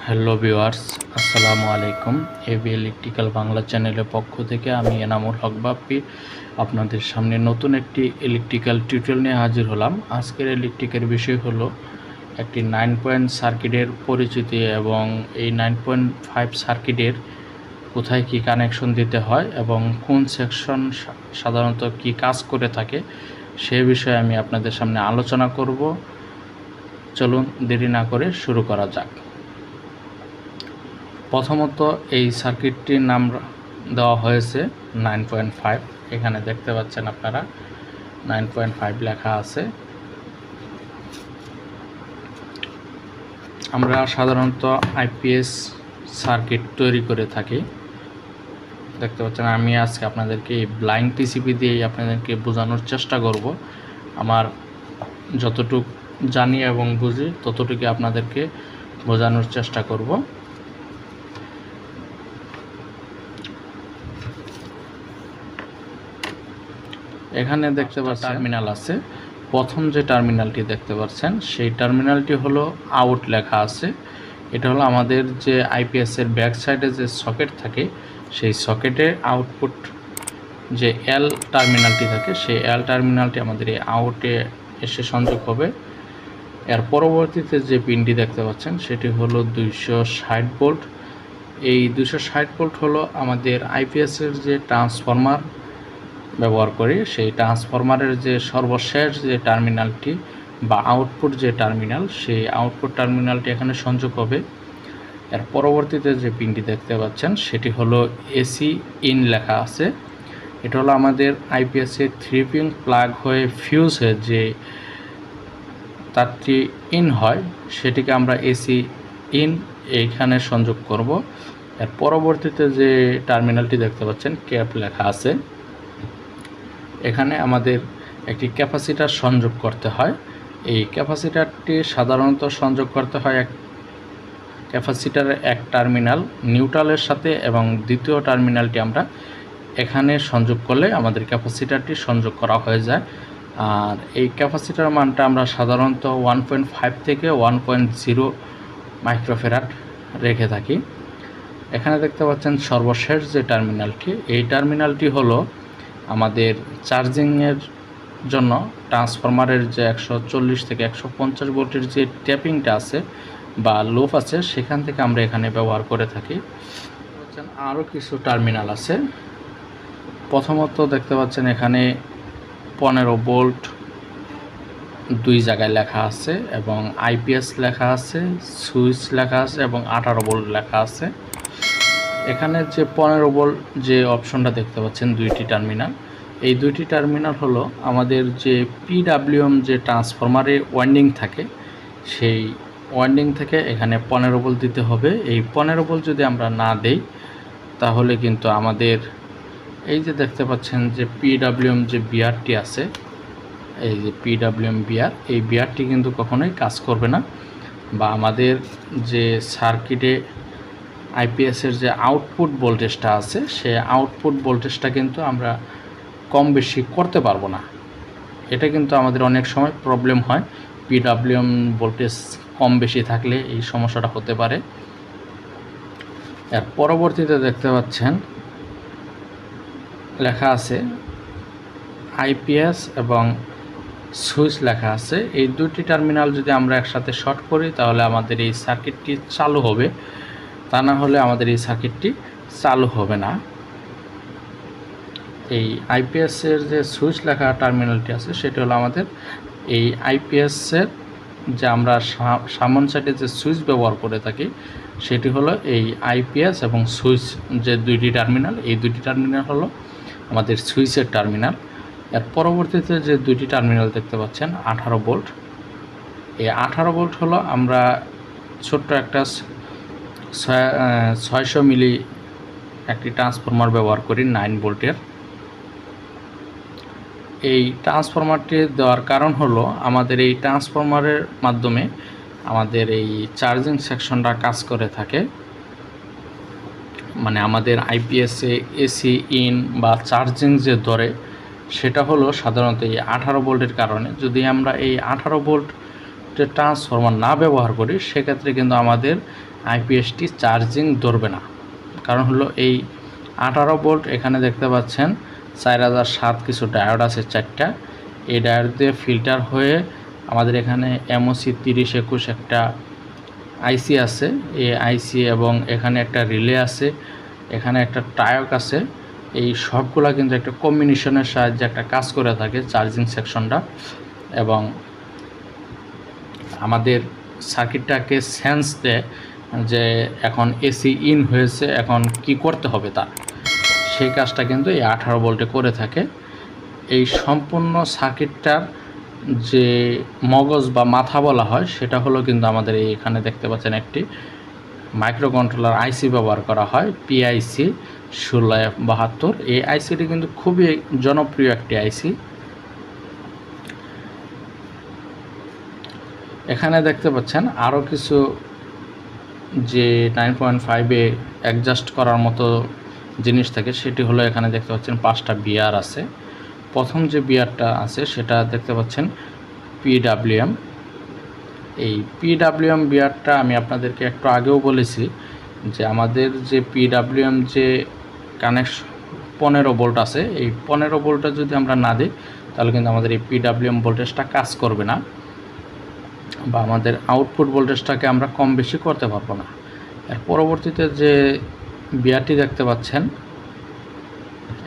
Hello viewers, আসসালামু আলাইকুম। AB electrical Bangla চ্যানেলের পক্ষ থেকে আমি এনামুল হক বাপ্পি আপনাদের সামনে নতুন একটি ইলেকট্রিক্যাল টিউটোরিয়াল নিয়ে হাজির হলাম। আজকের ইলেকট্রিকের বিষয় হলো একটি 9 পয়েন্ট সার্কিটের পরিচিতি এবং এই 9.5 সার্কিটের কোথায় কি কানেকশন দিতে হয় এবং কোন সেকশন সাধারণত কি কাজ করে থাকে সে বিষয়ে আমি আপনাদের সামনে আলোচনা করব। চলুন দেরি না করে শুরু করা যাক। প্রথমত এই সার্কিটটির নাম দেওয়া হয়েছে 9.5। এখানে দেখতে পাচ্ছেন আপনারা 9.5 লেখা আছে। আমরা সাধারণত আইপিএস সার্কিট তৈরি করে থাকি। দেখতে পাচ্ছেন আমি আজকে আপনাদেরকে এই ব্লাইন্ড টিসিপি দিয়েই আপনাদেরকে বোঝানোর চেষ্টা করব। আমার যতটুকু জানি এবং বুঝি ততটুকু আপনাদেরকে বোঝানোর চেষ্টা করব। এখানে দেখতে পাচ্ছেন টার্মিনাল আছে। প্রথম যে টার্মিনালটি দেখতে পাচ্ছেন সেই টার্মিনালটি হলো আউট লেখা আছে। এটা হলো আমাদের যে আইপিএস এর ব্যাক সাইডে যে সকেট থাকে সেই সকেটে আউটপুট যে এল টার্মিনালটি থাকে সেই এল টার্মিনালটি আমাদের এই আউটে এসে সংযোগ হবে। এর পরবর্তীতে যে পিনটি দেখতে পাচ্ছেন সেটি হলো 260 ভোল্ট। এই 260 ভোল্ট হলো আমাদের আইপিএস এর যে ট্রান্সফরমার ব্যবহার করি সেই ট্রান্সফরমারের যে সর্বশেষ যে টার্মিনালটি বা আউটপুট যে টার্মিনাল সেই আউটপুট টার্মিনালটি এখানে সংযোগ হবে। এর পরবর্তীতে যে পিনটি দেখতে পাচ্ছেন সেটি হলো এসি ইন লেখা আছে। এটা হলো আমাদের আইপিএসের 3 পিন প্লাগ হয়ে ফিউজ হয়ে যে তারটি ইন হয় সেটিকে আমরা এসি ইন এইখানে সংযোগ করব। এর পরবর্তীতে যে টার্মিনালটি দেখতে পাচ্ছেন ক্যাপ লেখা আছে। এখানে আমাদের একটি ক্যাপাসিটার সংযোগ করতে হয়। এই ক্যাপাসিটারটি সাধারণত সংযোগ করতে হয় ক্যাপাসিটারের এক টার্মিনাল নিউট্রালের সাথে এবং দ্বিতীয় টার্মিনালটি আমরা এখানে সংযোগ করলে আমাদের ক্যাপাসিটারটি সংযোগ করা হয়ে যায়। আর এই ক্যাপাসিটার মানটা আমরা সাধারণত 1.5 থেকে 1.0 মাইক্রোফ্যারাড রেখে থাকি। এখানে দেখতে পাচ্ছেন সর্বশেষ যে টার্মিনালটি, এই টার্মিনালটি হলো আমাদের চার্জিংয়ের জন্য ট্রান্সফরমারের যে 140 থেকে 150 ভোল্টের যে ট্যাপিংটা আছে বা লুপ আছে সেখান থেকে আমরা এখানে ব্যবহার করে থাকি। আরও কিছু টার্মিনাল আছে। প্রথমত দেখতে পাচ্ছেন এখানে 15 ভোল্ট 2 জায়গায় লেখা আছে এবং আইপিএস লেখা আছে, সুইচ লেখা আছে এবং 18 ভোল্ট লেখা আছে। এখানে যে 15 ভোল্ট যে অপশনটা দেখতে পাচ্ছেন দুইটি টার্মিনাল, এই দুইটি টার্মিনাল হলো আমাদের যে পিডাব্লিউএম যে ট্রান্সফরমারে ওয়াইন্ডিং থাকে সেই ওয়াইন্ডিং থেকে এখানে 15 ভোল্ট দিতে হবে। এই 15 ভোল্ট যদি আমরা না দেই তাহলে কিন্তু আমাদের এই যে দেখতে পাচ্ছেন যে পিডাব্লিউএম যে বিআরটি আছে, এই যে পিডাব্লিউএম বিআর, এই বিআরটি কিন্তু কখনোই কাজ করবে না বা আমাদের যে সার্কিটে আইপিএসের যে আউটপুট ভোল্টেজটা আছে সেই আউটপুট ভোল্টেজটা কিন্তু আমরা কম বেশি করতে পারবো না। এটা কিন্তু আমাদের অনেক সময় প্রবলেম হয়। পিডাব্লিউএম ভোল্টেজ কম বেশি থাকলে এই সমস্যাটা হতে পারে। এর পরবর্তীতে দেখতে পাচ্ছেন লেখা আছে আইপিএস এবং সুইচ লেখা আছে। এই দুটি টার্মিনাল যদি আমরা একসাথে শর্ট করি তাহলে আমাদের এই সার্কিটটি চালু হবে, তা না হলে আমাদের এই সার্কিটটি চালু হবে না। এই আইপিএসের যে সুইচ লেখা টার্মিনালটি আছে সেটি হলো আমাদের এই আইপিএসের যে আমরা সামন সাইডে যে সুইচ ব্যবহার করে থাকি সেটি হলো এই আইপিএস এবং সুইচ যে দুইটি টার্মিনাল, এই দুইটি টার্মিনাল হলো আমাদের সুইচের টার্মিনাল। এর পরবর্তীতে যে দুইটি টার্মিনাল দেখতে পাচ্ছেন 18 ভোল্ট, এই 18 ভোল্ট হলো আমরা ছোট্ট একটা 600 মিলি একটি ট্রান্সফরমার ব্যবহার করি 9 ভোল্টের। এই ট্রান্সফরমারটি দেওয়ার কারণ হলো আমাদের এই ট্রান্সফরমারের মাধ্যমে আমাদের এই চার্জিং সেকশনটা কাজ করে থাকে। মানে আমাদের আইপিএসে এসি ইন বা চার্জিং যে ধরে সেটা হলো সাধারণত এই 18 ভোল্টের কারণে। যদি আমরা এই 18 ভোল্টের ট্রান্সফরমার না ব্যবহার করি সেক্ষেত্রে কিন্তু আমাদের আইপিএসটি চার্জিং ধরবে না। কারণ হলো এই 18 ভোল্ট এখানে দেখতে পাচ্ছেন 4007 কিছু ডায়োড আছে 4টা। এই ডায়োড দিয়ে ফিল্টার হয়ে আমাদের এখানে এমওসি 3021 একটা আইসি আছে, এই আইসি এবং এখানে একটা রিলে আছে, এখানে একটা টায়ক আছে। এই সবগুলা কিন্তু একটা কম্বিনেশনের সাহায্যে একটা কাজ করে থাকে চার্জিং সেকশনটা, এবং আমাদের সার্কিটটাকে সেন্স দেয় যে এখন এসি ইন হয়েছে, এখন কি করতে হবে তার, সেই কাজটা কিন্তু এই 18 ভোল্টে করে থাকে। এই সম্পূর্ণ সার্কিটটার যে মগজ বা মাথা বলা হয় সেটা হলো কিন্তু আমাদের এখানে দেখতে পাচ্ছেন একটি মাইক্রো কন্ট্রোলার আইসি ব্যবহার করা হয়, পিআইসি 16F72। এই আইসিটি কিন্তু খুবই জনপ্রিয় একটি আইসি। এখানে দেখতে পাচ্ছেন আরও কিছু যে 9.5-এ অ্যাডজাস্ট করার মতো জিনিস থাকে, সেটি হলো এখানে দেখতে পাচ্ছেন 5টা বিয়ার আছে। প্রথম যে বিয়ারটা আছে সেটা দেখতে পাচ্ছেন পিডাব্লিউএম। এই পিডাব্লিউএম বিয়ারটা আমি আপনাদেরকে একটু আগেও বলেছি যে আমাদের যে পিডাব্লিউএম যে কানেকশন 15 ভোল্ট আছে, এই 15 ভোল্টটা যদি আমরা না দিই তাহলে কিন্তু আমাদের এই পিডাব্লিউএম ভোল্টেজটা কাজ করবে না, বা আমাদের আউটপুট ভোল্টেজটাকে আমরা কম বেশি করতে পারবো না। এর পরবর্তীতে যে বিয়ারটি দেখতে পাচ্ছেন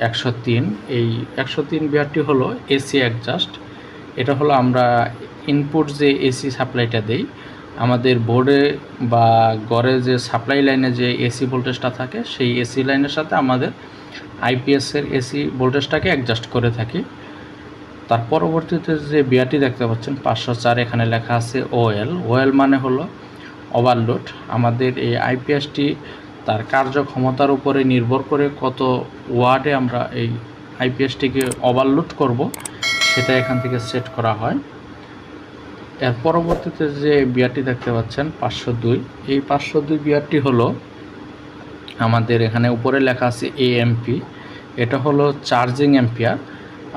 103, এই 103 বিয়ারটি হলো এসি অ্যাডজাস্ট। এটা হলো আমরা ইনপুট যে এসি সাপ্লাইটা দেই আমাদের বোর্ডে বা ঘরে যে সাপ্লাই লাইনে যে এসি ভোল্টেজটা থাকে, সেই এসি লাইনের সাথে আমাদের আইপিএসের এসি ভোল্টেজটাকে অ্যাডজাস্ট করে থাকি। তার পরবর্তীতে যে বিয়ারটি দেখতে পাচ্ছেন 504, এখানে লেখা আছে ওএল মানে হলো ওভারলোড। আমাদের এই আইপিএসটি তার কার্যক্ষমতার উপরে নির্ভর করে কত ওয়াটে আমরা এই আইপিএসটিকে ওভারলোড করব সেটা এখান থেকে সেট করা হয়। এর পরবর্তীতে যে বিয়ারটি দেখতে পাচ্ছেন 502, এই 502 বিয়ারটি হলো আমাদের এখানে উপরে লেখা আছে এএমপি। এটা হলো চার্জিং এম্পিয়ার।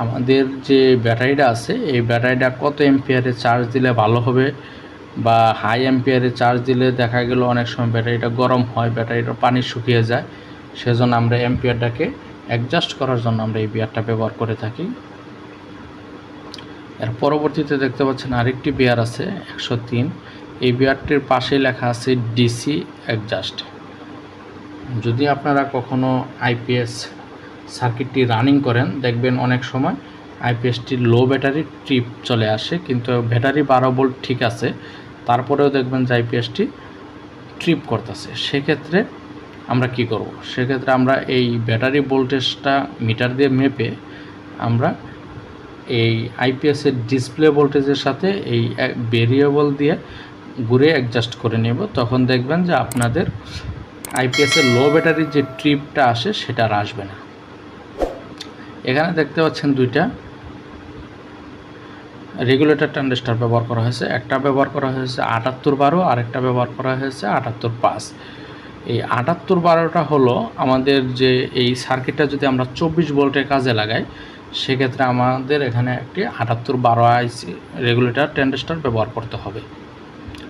আমাদের যে ব্যাটারিটা আছে এই ব্যাটারিটা কত এম্পিয়ারে চার্জ দিলে ভালো হবে, বা হাই এম্পিয়ারে চার্জ দিলে দেখা গেল অনেক সময় ব্যাটারিটা গরম হয়, ব্যাটারিটা পানি শুকিয়ে যায়, সেজন্য আমরা এম্পিয়ারটাকে অ্যাডজাস্ট করার জন্য আমরা এই বিয়ারটা ব্যবহার করে থাকি। এর পরবর্তীতে দেখতে পাচ্ছেন আরেকটি বিয়ার আছে 103, এই বিয়ারটির পাশে লেখা আছে ডিসি অ্যাডজাস্ট। যদি আপনারা কখনো আইপিএস সার্কিটটি রানিং করেন দেখবেন অনেক সময় আইপিএসটির লো ব্যাটারি ট্রিপ চলে আসে, কিন্তু ব্যাটারি 12 ভোল্ট ঠিক আছে, তারপরেও দেখবেন যে আইপিএসটি ট্রিপ করতেছে। সেক্ষেত্রে আমরা কি করব? সেক্ষেত্রে আমরা এই ব্যাটারি ভোল্টেজটা মিটার দিয়ে মেপে আমরা এই আইপিএসের ডিসপ্লে ভোল্টেজের সাথে এই ভেরিয়েবল দিয়ে ঘুরে অ্যাডজাস্ট করে নেব। তখন দেখবেন যে আপনাদের আইপিএসের লো ব্যাটারির যে ট্রিপটা আসে সেটা আর আসবে না। এখানে দেখতে পাচ্ছেন দুইটা রেগুলেটর ট্রানজিস্টর ব্যবহার করা হয়েছে, একটা ব্যবহার করা হয়েছে 7812 আর একটা ব্যবহার করা হয়েছে 785। এই 7812টা হলো আমাদের যে এই সার্কিটটা যদি আমরা 24 ভোল্টের কাজে লাগাই সেক্ষেত্রে আমাদের এখানে একটি 7812 আইসি রেগুলেটর ট্রানজিস্টর ব্যবহার করতে হবে।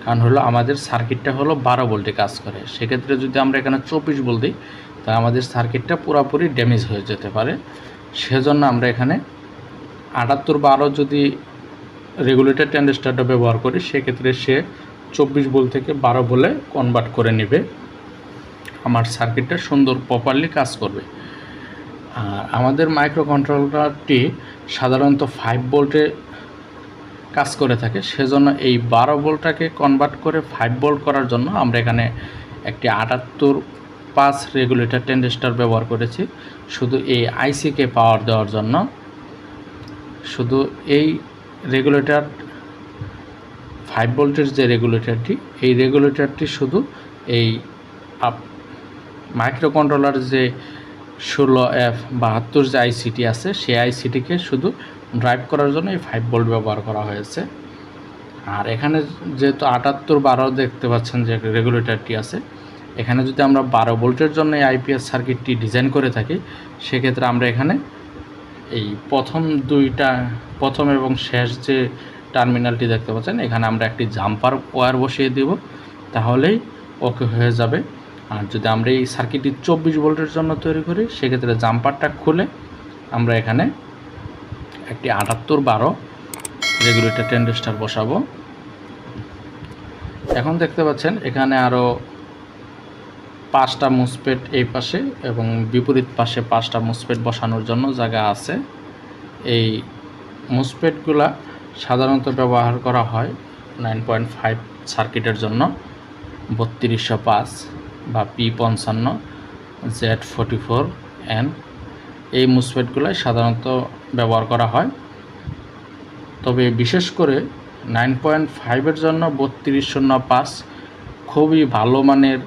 কারণ হলো আমাদের সার্কিটটা হলো 12 ভোল্টে কাজ করে, সেক্ষেত্রে যদি আমরা এখানে 24 ভোল্ট দিই তাহলে আমাদের সার্কিটটা পুরোপুরি ড্যামেজ হয়ে যেতে পারে। সেজন্য আমরা এখানে 7812 যদি রেগুলেটর ট্রানজিস্টরটা ব্যবহার করি সেক্ষেত্রে সে 24 ভোল্ট থেকে 12 ভোল্টে কনভার্ট করে নেবে, আমার সার্কিটটা সুন্দর প্রপারলি কাজ করবে। আর আমাদের মাইক্রো কন্ট্রোলারটি সাধারণত 5 ভোল্টে কাজ করে থাকে, সেজন্য এই 12 ভোল্টটাকে কনভার্ট করে 5 ভোল্ট করার জন্য আমরা এখানে একটি 7805 রেগুলেটর ট্রানজিস্টর ব্যবহার করেছি, শুধু এই আইসিকে পাওয়ার দেওয়ার জন্য। শুধু এই রেগুলেটর 5 ভোল্টের যে রেগুলেটরটি, এই রেগুলেটরটি শুধু এই মাইক্রো কন্ট্রোলার যে 16F72 যে আইসিটি আছে সেই আইসিটিকে শুধু ড্রাইভ করার জন্য এই 5 ভোল্ট ব্যবহার করা হয়েছে। আর এখানে যেহেতু 7812 দেখতে পাচ্ছেন যে রেগুলেটরটি আছে, এখানে যদি আমরা 12 ভোল্টের জন্য এই আইপিএস সার্কিটটি ডিজাইন করে থাকি সেক্ষেত্রে আমরা এখানে এই প্রথম এবং শেষ যে টার্মিনালটি দেখতে পাচ্ছেন এখানে আমরা একটি জাম্পার ওয়্যার বসিয়ে দেব, তাহলেই ওকে হয়ে যাবে। আর যদি আমরা এই সার্কিটটি 24 ভোল্টের জন্য তৈরি করি, সেক্ষেত্রে জাম্পারটা খুলে আমরা এখানে একটি 7812 রেগুলেটর ট্রানজিস্টর বসাবো। এখন দেখতে পাচ্ছেন এখানে আরও 5টা মুসফেট এই পাশে এবং বিপরীত পাশে 5টা মুসফেট বসানোর জন্য জায়গা আছে। এই মুসফেটগুলা সাধারণত ব্যবহার করা হয় 9.5 সার্কিটের জন্য 3205 বা P55 Z44N। এই মুসফেটগুলাই সাধারণত ব্যবহার করা হয়। তবে বিশেষ করে 9.5-এর জন্য 3205 খুবই ভালো মানের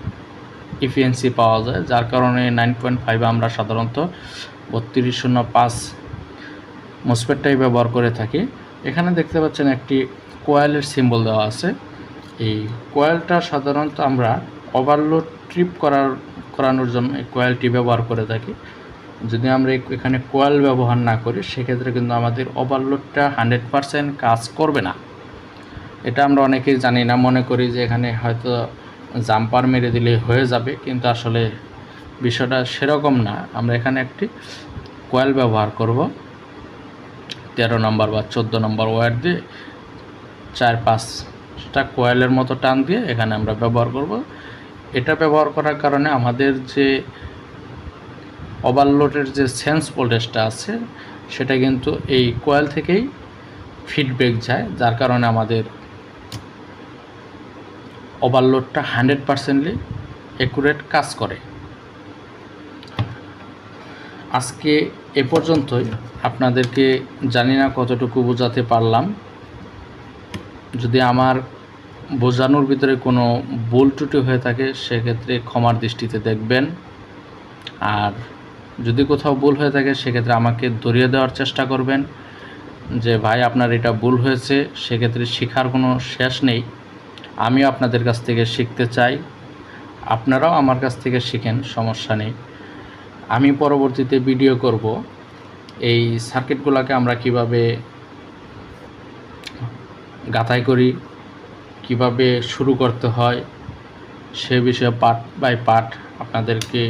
ইফিসিয়েন্সি পাওয়া যায়, যার কারণে 9.5 আমরা সাধারণত 3205 মুসফেটটাই ব্যবহার করে থাকি। এখানে দেখতে পাচ্ছেন একটি কয়েলের সিম্বল দেওয়া আছে। এই কয়েলটা সাধারণত আমরা ওভারলোড ট্রিপ করানোর জন্য এই কয়েলটি ব্যবহার করে থাকি। যদি আমরা এখানে কয়েল ব্যবহার না করি, সেক্ষেত্রে কিন্তু আমাদের ওভারলোডটা 100% কাজ করবে না। এটা আমরা অনেকেই জানি না, মনে করি যে এখানে হয়তো জাম্পার মেরে দিলে হয়ে যাবে, কিন্তু আসলে বিষয়টা সেরকম না। আমরা এখানে একটি কয়েল ব্যবহার করব 13 নম্বর বা 14 নম্বর ওয়্যার দিয়ে 4-5টা কয়েলের মতো টান দিয়ে এখানে আমরা ব্যবহার করব। এটা ব্যবহার করার কারণে আমাদের যে ওভারলোডের যে সেন্স ভোল্টেজটা আছে, সেটা কিন্তু এই কয়েল থেকেই ফিডব্যাক যায়, যার কারণে আমাদের ওভারলোডটা 100% অ্যাকুরেট কাজ করে। আজকে এ পর্যন্তই। আপনাদেরকে জানি না কতটুকু বোঝাতে পারলাম। যদি আমার বোঝানোর ভিতরে কোনো ভুল ত্রুটি হয়ে থাকে, সেক্ষেত্রে ক্ষমার দৃষ্টিতে দেখবেন। আর যদি কোথাও ভুল হয়ে থাকে, সেক্ষেত্রে আমাকে ধরিয়ে দেওয়ার চেষ্টা করবেন যে ভাই আপনার এটা ভুল হয়েছে। সেক্ষেত্রে শেখার কোনো শেষ নেই। আমিও আপনাদের কাছ থেকে শিখতে চাই, আপনারাও আমার কাছ থেকে শিখেন, সমস্যা নেই। আমি পরবর্তীতে ভিডিও করব এই সার্কিটগুলোকে আমরা কিভাবে গাঁথাই করি, কিভাবে শুরু করতে হয়, সে বিষয়ে পার্ট বাই পার্ট আপনাদেরকে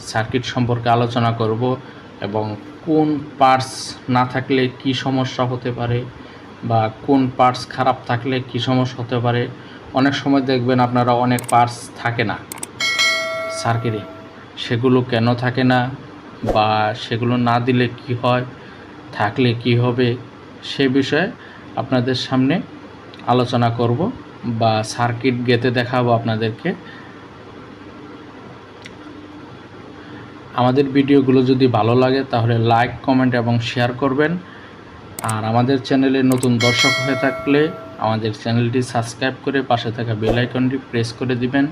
সার্কিট সম্পর্কে আলোচনা করব এবং কোন পার্টস না থাকলে কি সমস্যা হতে পারে বা কোন পার্টস খারাপ থাকলে কি সমস্যা হতে পারে। অনেক সময় দেখবেন আপনারা অনেক পার্টস থাকে না সার্কিটে, সেগুলো কেন থাকে না বা সেগুলো না দিলে কি হয়, থাকলে কি হবে, সে বিষয়ে আপনাদের সামনে আলোচনা করব বা সার্কিট গেঁথে দেখাবো আপনাদেরকে। আমাদের ভিডিওগুলো যদি ভালো লাগে তাহলে লাইক, কমেন্ট এবং শেয়ার করবেন। আর আমাদের চ্যানেলে নতুন দর্শক হয়ে থাকলে আমাদের চ্যানেলটি সাবস্ক্রাইব করে পাশে থাকা বেল আইকনটি প্রেস করে দিবেন।